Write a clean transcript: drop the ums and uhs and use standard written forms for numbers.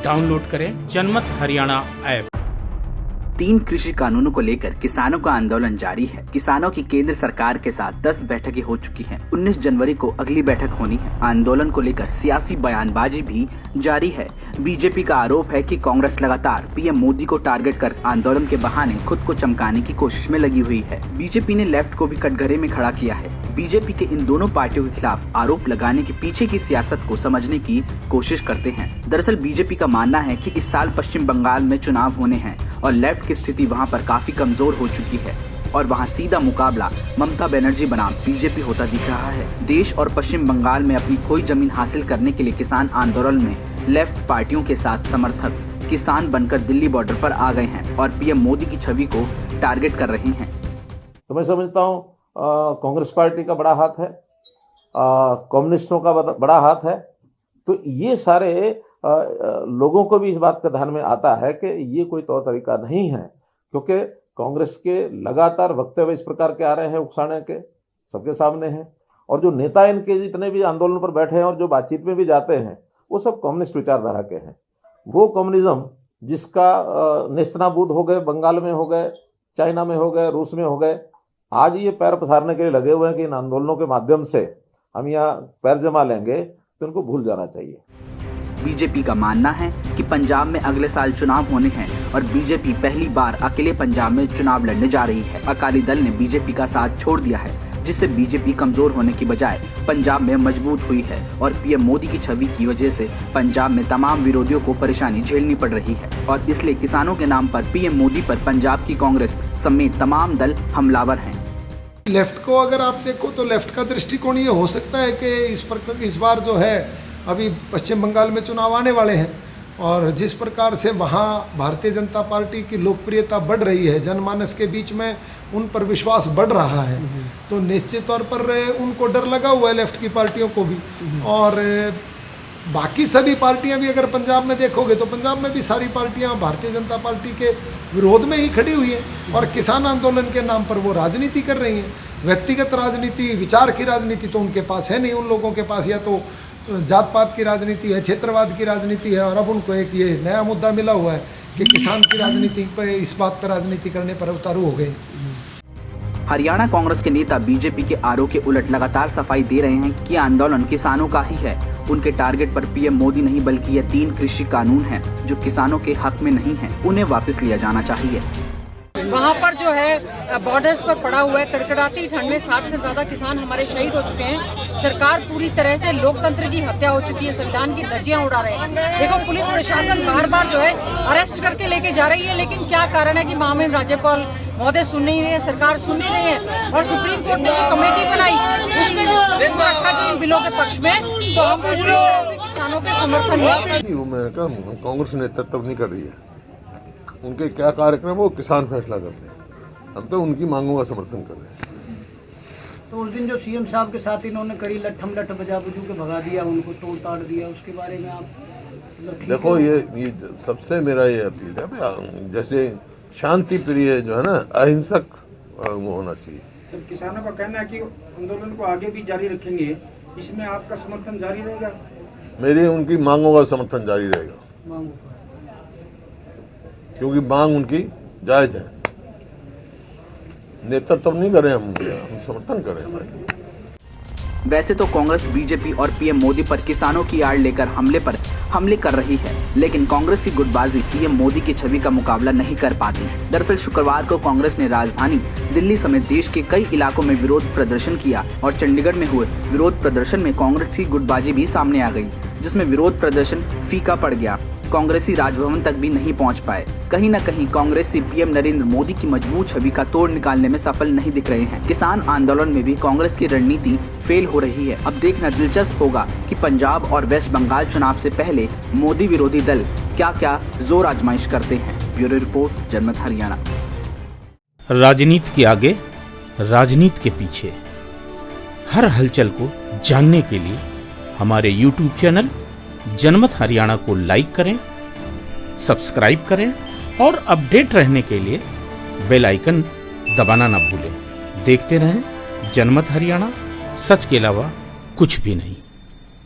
Download करें जनमत Haryana app. 3 कृषि कानूनों को लेकर किसानों का आंदोलन जारी है। किसानों की केंद्र सरकार के साथ 10 बैठकें हो चुकी हैं। 19 जनवरी को अगली बैठक होनी है। आंदोलन को लेकर सियासी बयानबाजी भी जारी है। बीजेपी का आरोप है कि कांग्रेस लगातार पीएम मोदी को टारगेट कर आंदोलन के बहाने खुद को चमकाने की कोशिश में लगी हुई है। बीजेपी ने लेफ्ट को भी कटघरे में खड़ा किया है। बीजेपी के इन दोनों पार्टियों के खिलाफ आरोप लगाने के पीछे की सियासत को समझने की कोशिश करते हैं। दरअसल बीजेपी का मानना है कि इस साल पश्चिम बंगाल में चुनाव होने हैं और लेफ्ट की स्थिति वहां पर काफी कमजोर हो चुकी है और वहां सीधा मुकाबला ममता बनर्जी बनाम बीजेपी होता दिख रहा है। देश और पश्चिम बंगाल में अपनी खोई जमीन हासिल करने के लिए किसान आंदोलन में लेफ्ट पार्टियों के साथ समर्थक किसान बनकर दिल्ली बॉर्डर पर आ गए हैं और पीएम मोदी की छवि को टारगेट कर रहे हैं। तो मैं समझता हूँ कांग्रेस पार्टी का बड़ा हाथ है, कम्युनिस्टों का बड़ा हाथ है। तो ये सारे लोगों को भी इस बात का ध्यान में आता है कि ये कोई तौर तरीका नहीं है, क्योंकि कांग्रेस के लगातार वक्तव्य इस प्रकार के आ रहे हैं, उकसाने के सबके सामने हैं। और जो नेता इनके जितने भी आंदोलन पर बैठे हैं और जो बातचीत में भी जाते हैं, वो सब कम्युनिस्ट विचारधारा के हैं। वो कम्युनिज्म जिसका नेस्तनाबूद हो गए, बंगाल में हो गए, चाइना में हो गए, रूस में हो गए, आज ये पैर पसारने के लिए लगे हुए हैं कि इन आंदोलनों के माध्यम से हम यहाँ पैर जमा लेंगे, तो इनको भूल जाना चाहिए। बीजेपी का मानना है कि पंजाब में अगले साल चुनाव होने हैं और बीजेपी पहली बार अकेले पंजाब में चुनाव लड़ने जा रही है। अकाली दल ने बीजेपी का साथ छोड़ दिया है, जिससे बीजेपी कमजोर होने की बजाय पंजाब में मजबूत हुई है और पीएम मोदी की छवि की वजह से पंजाब में तमाम विरोधियों को परेशानी झेलनी पड़ रही है और इसलिए किसानों के नाम पर पीएम मोदी पर पंजाब की कांग्रेस समेत तमाम दल हमलावर हैं। लेफ्ट को अगर आप देखो तो लेफ्ट का दृष्टिकोण ये हो सकता है कि इस बार जो है अभी पश्चिम बंगाल में चुनाव आने वाले हैं और जिस प्रकार से वहाँ भारतीय जनता पार्टी की लोकप्रियता बढ़ रही है, जनमानस के बीच में उन पर विश्वास बढ़ रहा है, तो निश्चित तौर पर उनको डर लगा हुआ है लेफ्ट की पार्टियों को भी। और बाकी सभी पार्टियां भी अगर पंजाब में देखोगे तो पंजाब में भी सारी पार्टियां भारतीय जनता पार्टी के विरोध में ही खड़ी हुई हैं और किसान आंदोलन के नाम पर वो राजनीति कर रही हैं। व्यक्तिगत राजनीति, विचार की राजनीति तो उनके पास है नहीं। उन लोगों के पास या तो जात पात की राजनीति है, क्षेत्रवाद की राजनीति है और अब उनको एक ये नया मुद्दा मिला हुआ है कि किसान की राजनीति पे, इस बात पर राजनीति करने पर उतारू हो गए। हरियाणा कांग्रेस के नेता बीजेपी के आरोप के उलट लगातार सफाई दे रहे हैं कि आंदोलन किसानों का ही है। उनके टारगेट पर पीएम मोदी नहीं बल्कि ये 3 कृषि कानून हैं जो किसानों के हक में नहीं हैं, उन्हें वापस लिया जाना चाहिए। वहाँ पर जो है बॉर्डर्स पर पड़ा हुआ है, कड़कड़ाती ठंड में 60 से ज्यादा किसान हमारे शहीद हो चुके हैं। सरकार पूरी तरह से लोकतंत्र की हत्या हो चुकी है, संविधान की धज्जियां उड़ा रहे हैं। देखो पुलिस प्रशासन बार बार जो है अरेस्ट करके लेके जा रही है, लेकिन क्या कारण है कि महामहिम राज्यपाल महोदय सुन नहीं रहे हैं, सरकार सुन नहीं रही है। और सुप्रीम कोर्ट ने जो कमेटी बनाई उसमें भी रखा जी इन बिलों के पक्ष में, तो हम पूरी तरह से किसानों के समर्थन में। कांग्रेस नेतृत्व नहीं कर रही है, उनके क्या कार्यक्रम वो किसान फैसला करते हैं, हम तो उनकी मांगों का समर्थन कर रहे हैं। तो उस दिन जो सीएम साहब के साथ इन्होंने करी लट्ठम लट्ठ बजा बुजू के भगा दिया, उनको तोड़ ताड़ दिया, उसके बारे में आप देखो ये सबसे मेरा ये अपील है, जैसे शांति प्रिय जो है ना, अहिंसक वो होना चाहिए। तो किसानों का कहना है कि आंदोलन को आगे भी जारी रखेंगे, इसमें आपका समर्थन जारी रहेगा? मेरी उनकी मांगों का समर्थन जारी रहेगा, क्योंकि मांग उनकी जायज है। नेतृत्व नहीं करें हम समर्थन करें भाई। वैसे तो कांग्रेस बीजेपी और पीएम मोदी पर किसानों की आड़ लेकर हमले कर रही है, लेकिन कांग्रेस की गुटबाजी पीएम मोदी की छवि का मुकाबला नहीं कर पाती। दरअसल शुक्रवार को कांग्रेस ने राजधानी दिल्ली समेत देश के कई इलाकों में विरोध प्रदर्शन किया और चंडीगढ़ में हुए विरोध प्रदर्शन में कांग्रेस की गुटबाजी भी सामने आ गई, जिसमें विरोध प्रदर्शन फीका पड़ गया। कांग्रेसी राजभवन तक भी नहीं पहुंच पाए। कहीं न कहीं कांग्रेसी पीएम नरेंद्र मोदी की मजबूत छवि का तोड़ निकालने में सफल नहीं दिख रहे हैं। किसान आंदोलन में भी कांग्रेस की रणनीति फेल हो रही है। अब देखना दिलचस्प होगा कि पंजाब और वेस्ट बंगाल चुनाव से पहले मोदी विरोधी दल क्या जोर आजमाइश करते हैं। ब्यूरो रिपोर्ट, जनमत हरियाणा। राजनीति के आगे, राजनीति के पीछे, हर हलचल को जानने के लिए हमारे YouTube चैनल जनमत हरियाणा को लाइक करें, सब्सक्राइब करें और अपडेट रहने के लिए बेल आइकन दबाना ना भूलें। देखते रहें जनमत हरियाणा, सच के अलावा कुछ भी नहीं।